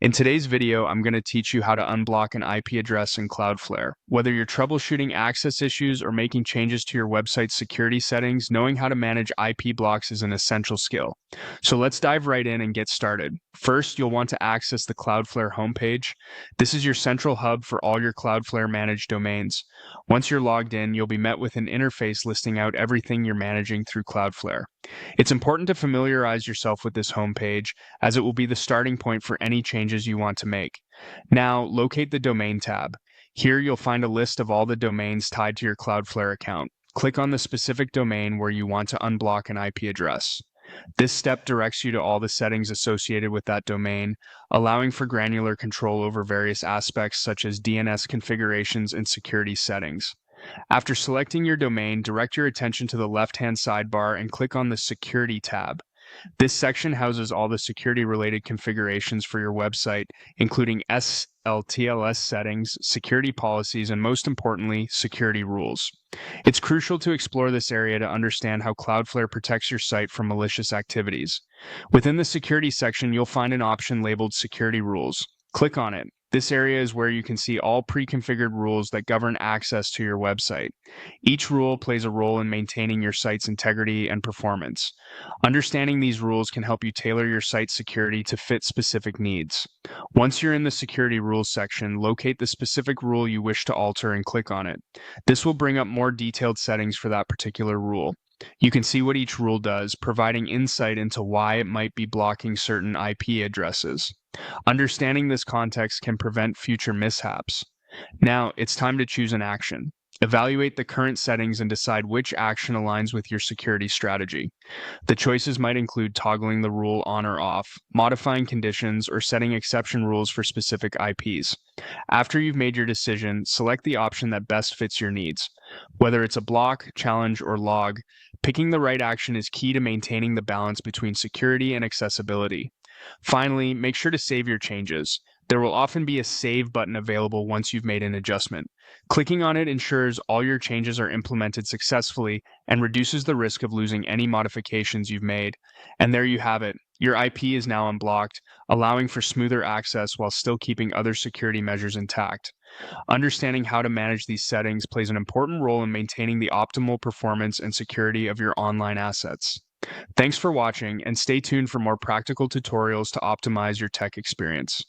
In today's video, I'm going to teach you how to unblock an IP address in Cloudflare. Whether you're troubleshooting access issues or making changes to your website's security settings, knowing how to manage IP blocks is an essential skill. So let's dive right in and get started. First, you'll want to access the Cloudflare homepage. This is your central hub for all your Cloudflare managed domains. Once you're logged in, you'll be met with an interface listing out everything you're managing through Cloudflare. It's important to familiarize yourself with this homepage, as it will be the starting point for any changes you want to make. Now, locate the Domain tab. Here you'll find a list of all the domains tied to your Cloudflare account. Click on the specific domain where you want to unblock an IP address. This step directs you to all the settings associated with that domain, allowing for granular control over various aspects such as DNS configurations and security settings. After selecting your domain, direct your attention to the left-hand sidebar and click on the Security tab. This section houses all the security-related configurations for your website, including SLTLS settings, security policies, and most importantly, security rules. It's crucial to explore this area to understand how Cloudflare protects your site from malicious activities. Within the security section, you'll find an option labeled Security Rules. Click on it. This area is where you can see all pre-configured rules that govern access to your website. Each rule plays a role in maintaining your site's integrity and performance. Understanding these rules can help you tailor your site's security to fit specific needs. Once you're in the Security Rules section, locate the specific rule you wish to alter and click on it. This will bring up more detailed settings for that particular rule. You can see what each rule does, providing insight into why it might be blocking certain IP addresses. Understanding this context can prevent future mishaps. Now, it's time to choose an action. Evaluate the current settings and decide which action aligns with your security strategy. The choices might include toggling the rule on or off, modifying conditions, or setting exception rules for specific IPs. After you've made your decision, select the option that best fits your needs. Whether it's a block, challenge, or log, picking the right action is key to maintaining the balance between security and accessibility. Finally, make sure to save your changes. There will often be a Save button available once you've made an adjustment. Clicking on it ensures all your changes are implemented successfully and reduces the risk of losing any modifications you've made. And there you have it. Your IP is now unblocked, allowing for smoother access while still keeping other security measures intact. Understanding how to manage these settings plays an important role in maintaining the optimal performance and security of your online assets. Thanks for watching, and stay tuned for more practical tutorials to optimize your tech experience.